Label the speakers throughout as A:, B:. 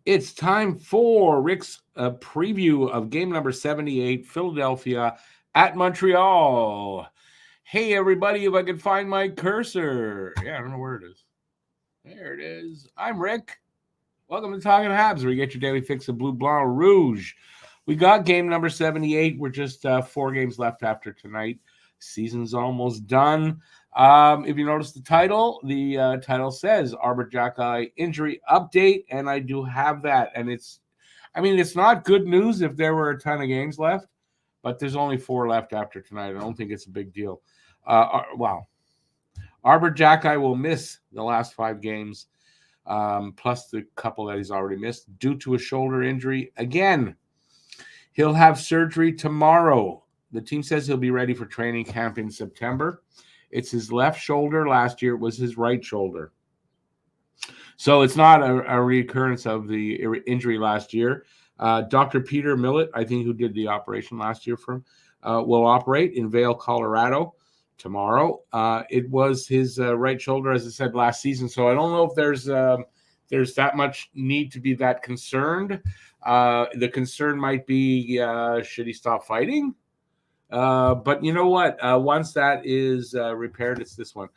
A: It's time for Rick's preview of game number 78, Philadelphia at Montreal. Hey, everybody, if I can find my cursor. Yeah, I don't know where it is. There it is. I'm Rick. Welcome to Talking Habs, where you get your daily fix of Blue, Blanc, Rouge. We got game number 78. We're just 4 games left after tonight. Season's almost done. If you notice the title says Arbor Xhekaj injury update, and I do have that. And it's not good news if there were a ton of games left, but there's only 4 left after tonight. I don't think it's a big deal. Arbor Xhekaj will miss the last 5 games, plus the couple that he's already missed due to a shoulder injury. Again, he'll have surgery tomorrow. The team says he'll be ready for training camp in September. It's his left shoulder. Last year it was his right shoulder. So it's not a recurrence of the injury last year. Dr. Peter Millett, I think, who did the operation last year for him, will operate in Vail, Colorado tomorrow. It was his right shoulder, as I said, last season. So I don't know if there's that much need to be that concerned. The concern might be, should he stop fighting? But you know what? Once that is repaired, it's this one.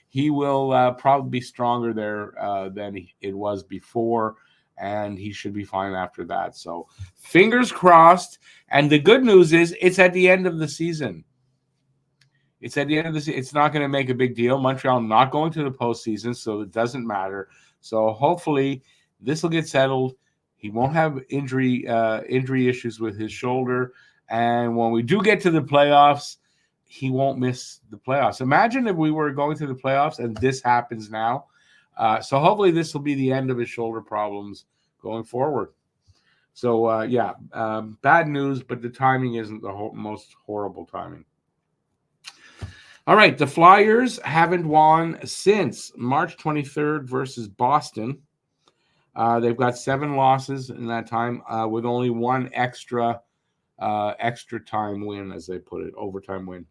A: He will probably be stronger there than it was before, and he should be fine after that. So fingers crossed. And the good news is it's at the end of the season. It's at the end of the season. It's not going to make a big deal. Montreal not going to the postseason, so it doesn't matter. So hopefully this will get settled. He won't have injury issues with his shoulder. And when we do get to the playoffs, he won't miss the playoffs. Imagine if we were going to the playoffs and this happens now. So hopefully this will be the end of his shoulder problems going forward. So, bad news, but the timing isn't the most horrible timing. All right, the Flyers haven't won since March 23rd versus Boston. They've got 7 losses in that time with only one extra time win, as they put it, overtime win.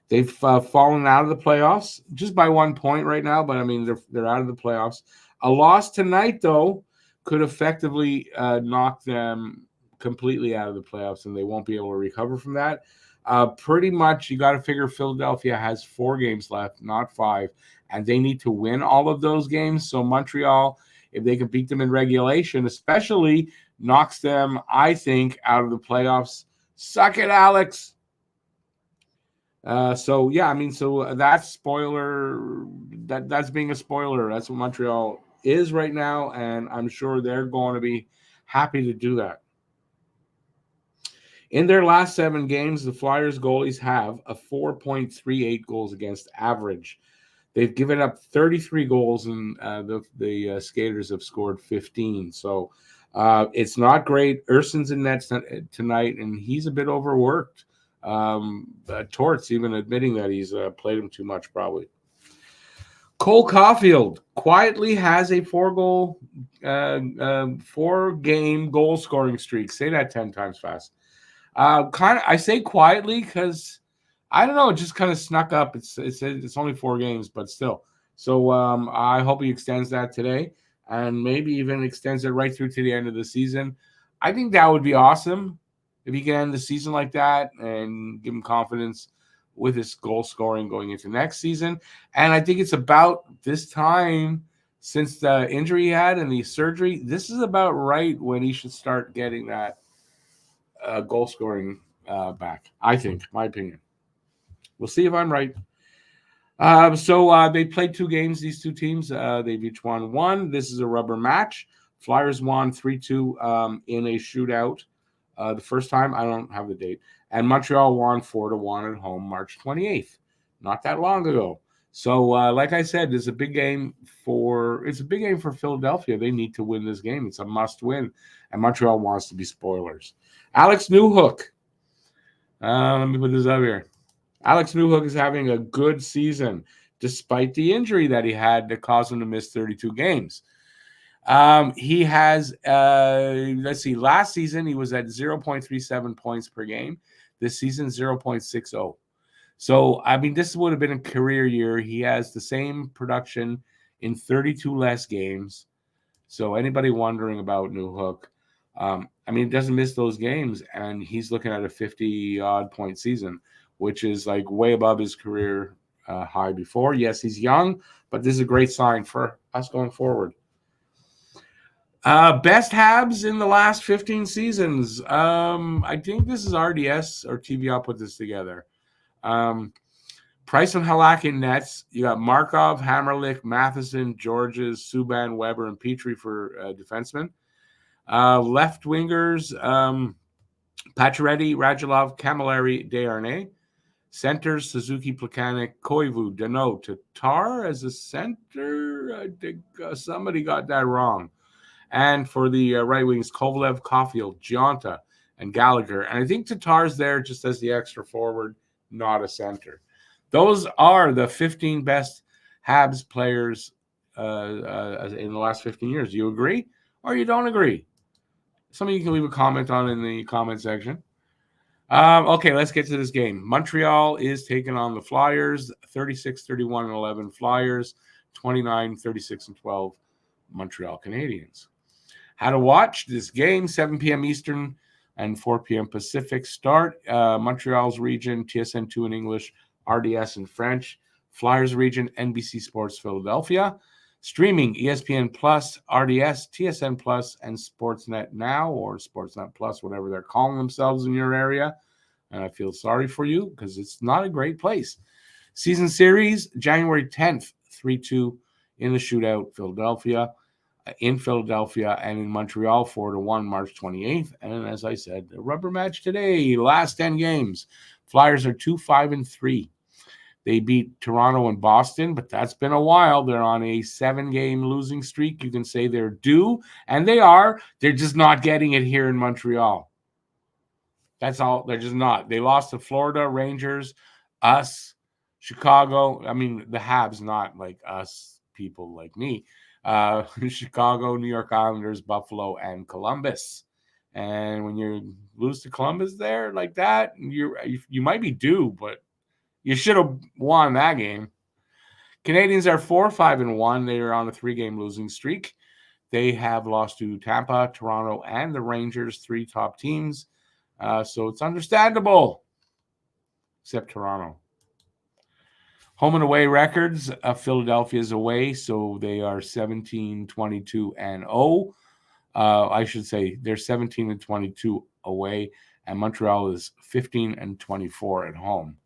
A: They've fallen out of the playoffs just by 1 point right now, but I mean they're out of the playoffs. A loss tonight, though, could effectively knock them completely out of the playoffs, and they won't be able to recover from that. Pretty much, you got to figure Philadelphia has 4 games left, not 5, and they need to win all of those games. So Montreal, if they can beat them in regulation, especially, knocks them, I think, out of the playoffs. Suck it, Alex. So that's spoiler. That's being a spoiler. That's what Montreal is right now, and I'm sure they're going to be happy to do that. In their last 7 games, the Flyers goalies have a 4.38 goals against average. They've given up 33 goals, and the Skaters have scored 15. So it's not great. Urson's in net tonight, and he's a bit overworked. Torts even admitting that he's played him too much, probably. Cole Caulfield quietly has a 4-game goal scoring streak. Say that 10 times fast. I say quietly because I don't know. It just kind of snuck up. It's only 4 games, but still. So I hope he extends that today, and maybe even extends it right through to the end of the season. I think that would be awesome if he can end the season like that and give him confidence with his goal scoring going into next season. And I think it's about this time, since the injury he had and the surgery, this is about right when he should start getting that goal scoring back. I think, my opinion. We'll see if I'm right. So they played 2 games, these 2 teams. They've each won 1. This is a rubber match. Flyers won 3-2 in a shootout the first time. I don't have the date. And Montreal won 4-1 at home March 28th. Not that long ago. So, like I said, it's a big game for Philadelphia. They need to win this game. It's a must win. And Montreal wants to be spoilers. Alex Newhook. Let me put this up here. Alex Newhook is having a good season, despite the injury that he had that caused him to miss 32 games. He has, last season he was at 0.37 points per game. This season, 0.60. So, I mean, this would have been a career year. He has the same production in 32 less games. So anybody wondering about Newhook, he doesn't miss those games, and he's looking at a 50-odd point season, which is like way above his career high before. Yes, he's young, but this is a great sign for us going forward. Best Habs in the last 15 seasons. I think this is RDS or TVL put this together. Price and Halak in nets. You got Markov, Hammerlich, Matheson, Georges, Subban, Weber, and Petrie for defensemen. Left wingers, Pacioretty, Radulov, Camilleri, Desharnais. Centers, Suzuki, Plekanec, Koivu, Danault, Tatar as a center. I think somebody got that wrong. And for the right wings, Kovalev, Caulfield, Gionta, and Gallagher. And I think Tatar's there just as the extra forward, not a center. Those are the 15 best Habs players in the last 15 years. Do you agree or you don't agree? Some of you can leave a comment on in the comment section. Okay, let's get to this game. Montreal is taking on the Flyers, 36-31-11 Flyers, 29-36-12 Montreal Canadiens. How to watch this game, 7 p.m. Eastern and 4 p.m. Pacific start. Montreal's region, TSN2 in English, RDS in French. Flyers region, NBC Sports Philadelphia. Streaming, ESPN Plus, RDS, TSN Plus, and Sportsnet Now, or Sportsnet Plus, whatever they're calling themselves in your area. And I feel sorry for you because it's not a great place. Season series, January 10th, 3-2 in the shootout, Philadelphia. In Philadelphia and in Montreal, 4-1, March 28th. And as I said, the rubber match today, last 10 games. Flyers are 2-5-3. They beat Toronto and Boston, but that's been a while. They're on a 7-game losing streak. You can say they're due, and they are. They're just not getting it here in Montreal. That's all. They're just not. They lost to Florida, Rangers, us, Chicago. The Habs, not like us people like me. Chicago, New York Islanders, Buffalo, and Columbus. And when you lose to Columbus there like that, you might be due, but you should have won that game. Canadiens are 4-5-1. They are on a 3-game losing streak. They have lost to Tampa, Toronto, and the Rangers, 3 top teams. So it's understandable, except Toronto. Home and away records, Philadelphia is away, so they are 17-22-0. I should say they're 17-22 away, and Montreal is 15-24 at home.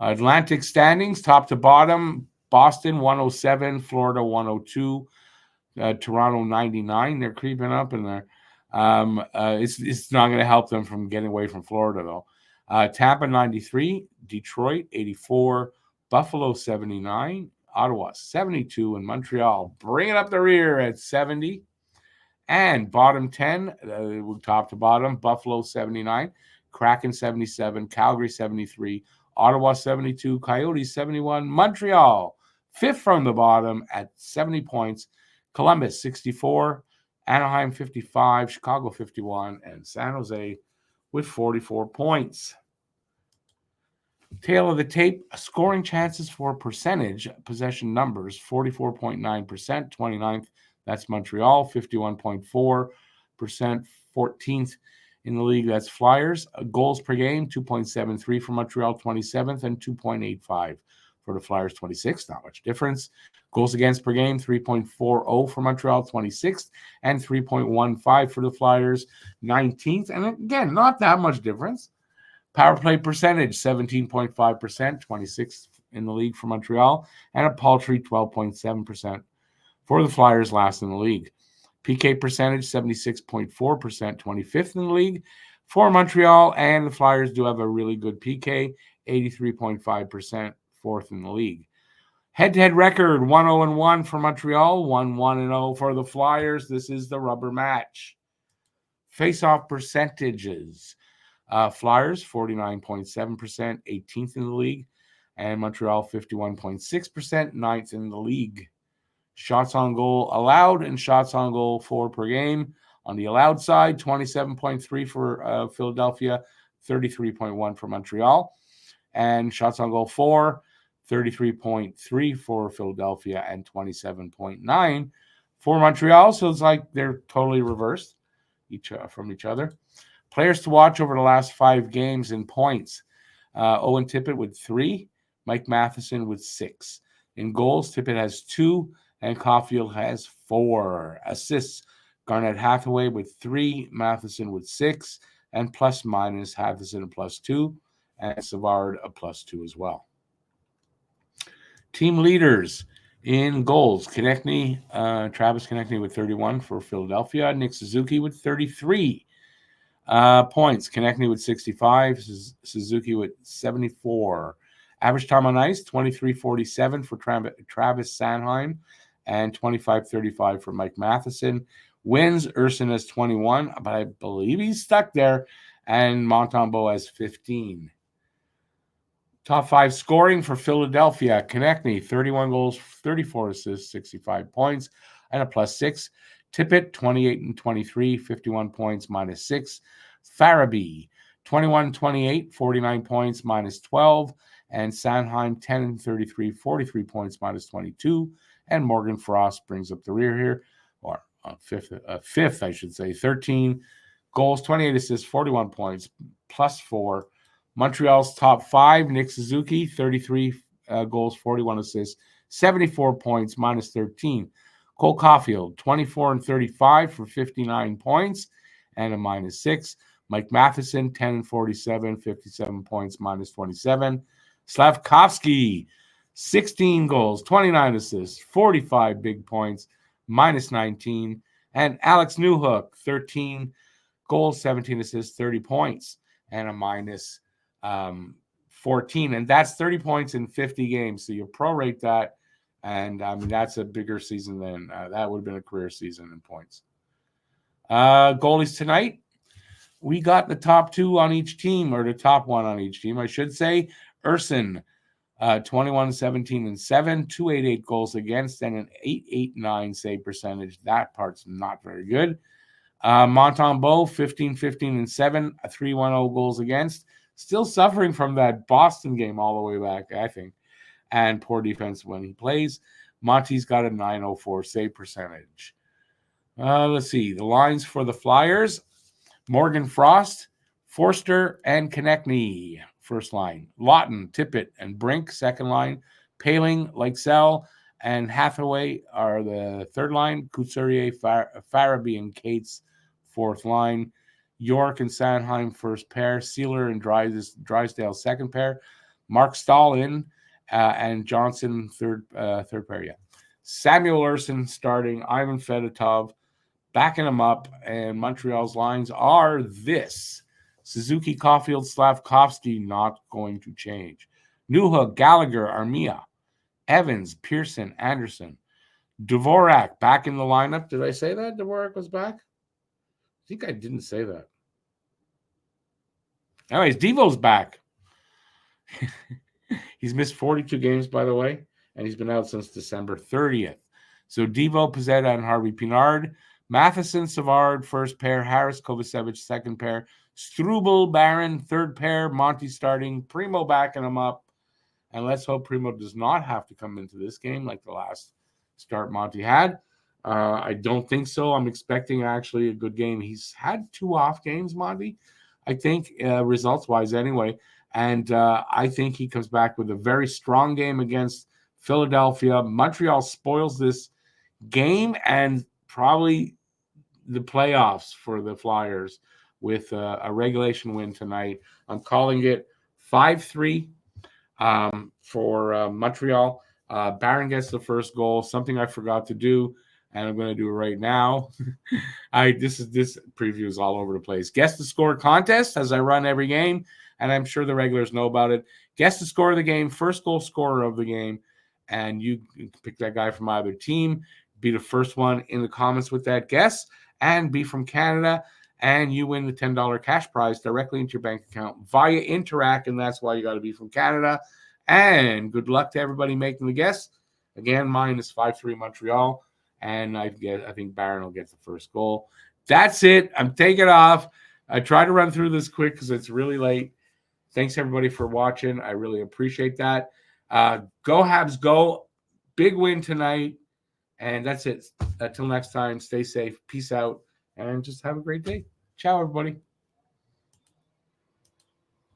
A: Atlantic standings, top to bottom, Boston 107, Florida 102, Toronto 99. They're creeping up in there. It's not going to help them from getting away from Florida, though. Tampa 93, Detroit 84, Buffalo 79, Ottawa 72, and Montreal bringing up the rear at 70. And bottom 10, top to bottom, Buffalo 79, Kraken 77, Calgary 73, Ottawa 72, Coyotes 71, Montreal 5th from the bottom at 70 points, Columbus 64, Anaheim 55, Chicago 51, and San Jose with 44 points. Tail of the tape, scoring chances for percentage, possession numbers, 44.9%, 29th. That's Montreal, 51.4%, 14th in the league. That's Flyers. Goals per game, 2.73 for Montreal, 27th, and 2.85 for the Flyers, 26th. Not much difference. Goals against per game, 3.40 for Montreal, 26th, and 3.15 for the Flyers, 19th. And again, not that much difference. Power play percentage, 17.5%, 26th in the league for Montreal, and a paltry 12.7% for the Flyers, last in the league. PK percentage, 76.4%, 25th in the league for Montreal, and the Flyers do have a really good PK, 83.5%, 4th in the league. Head-to-head record, 1-0-1 for Montreal, 1-1-0 for the Flyers. This is the rubber match. Face-off percentages. Flyers, 49.7%, 18th in the league, and Montreal, 51.6%, 9th in the league. Shots on goal allowed and shots on goal for per game. On the allowed side, 27.3 for Philadelphia, 33.1 for Montreal. And shots on goal for, 33.3 for Philadelphia and 27.9 for Montreal. So it's like they're totally reversed from each other. Players to watch over the last 5 games in points. Owen Tippett with 3, Mike Matheson with 6. In goals, Tippett has 2, and Caulfield has 4. Assists, Garnett Hathaway with 3, Matheson with 6, and plus minus Hatheson a +2, and Savard a +2 as well. Team leaders in goals: Travis Konechny with 31 for Philadelphia, Nick Suzuki with 33. Points: Konechny with 65, Suzuki with 74. Average time on ice: 23:47 for Travis Sanheim, and 25:35 for Mike Matheson. Wins: Urson has 21, but I believe he's stuck there, and Montembeault has 15. Top 5 scoring for Philadelphia: Konechny, 31 goals, 34 assists, 65 points, and a +6. Tippett, 28 and 23, 51 points, -6. Farabee, 21-28, 49 points, -12. And Sanheim, 10 and 33, 43 points, -22. And Morgan Frost brings up the rear here, or fifth, I should say, 13 goals, 28 assists, 41 points, +4. Montreal's top 5, Nick Suzuki, 33 goals, 41 assists, 74 points, -13. Cole Caulfield, 24 and 35 for 59 points and a -6. Mike Matheson, 10 and 47, 57 points, -27. Slavkovsky, 16 goals, 29 assists, 45 big points, -19. And Alex Newhook, 13 goals, 17 assists, 30 points, and a -14. And that's 30 points in 50 games. So you prorate that. And I mean, that's a bigger season than that would have been a career season in points. Goalies tonight, we got the top 2 on each team, or the top 1 on each team, I should say. Urson, 21, 17, and 7, 288 goals against, and an 889 save percentage. That part's not very good. Montembeault, 15, 15, and 7, 310 goals against. Still suffering from that Boston game all the way back, I think, and poor defense when he plays. Monty's got a 904 save percentage. Let's see. The lines for the Flyers: Morgan Frost, Forster, and Konechny, first line. Lawton, Tippett, and Brink, second line. Paling, Leixell, and Hathaway are the third line. Couturier, Farabee, and Cates, fourth line. York and Sanheim, first pair. Sealer and Drysdale, second pair. Mark Stahl and Johnson, third pair. Yeah. Samuel Urson starting. Ivan Fedotov backing him up, and Montreal's lines are this: Suzuki, Caulfield, Slavkovsky, not going to change. Newhook, Gallagher, Armia, Evans, Pearson, Anderson. Dvorak back in the lineup. Did I say that Dvorak was back? I think I didn't say that. Anyways, Devo's back. He's missed 42 games, by the way, and he's been out since December 30th. So Devo, Pizzetta, and Harvey Pinard. Matheson, Savard, first pair. Harris, Kovacevic, second pair. Struble, Barron, third pair. Monty starting. Primo backing him up. And let's hope Primo does not have to come into this game like the last start Monty had. I don't think so. I'm expecting actually a good game. He's had 2 off games, Monty, I think, results-wise anyway. And I think he comes back with a very strong game against Philadelphia. Montreal spoils this game and probably the playoffs for the Flyers with a regulation win tonight. I'm calling it 5-3 for Montreal. Barron gets the first goal, something I forgot to do, and I'm going to do it right now. This preview is all over the place. Guess the score contest as I run every game, and I'm sure the regulars know about it. Guess the score of the game, first goal scorer of the game, and you pick that guy from either team. Be the first one in the comments with that guess, and be from Canada, and you win the $10 cash prize directly into your bank account via Interac, and that's why you got to be from Canada. And good luck to everybody making the guess. Again, mine is 5-3 Montreal, and I think Barron will get the first goal. That's it. I'm taking off. I tried to run through this quick because it's really late. Thanks, everybody, for watching. I really appreciate that. Go Habs, go. Big win tonight. And that's it. Until next time, stay safe. Peace out. And just have a great day. Ciao, everybody.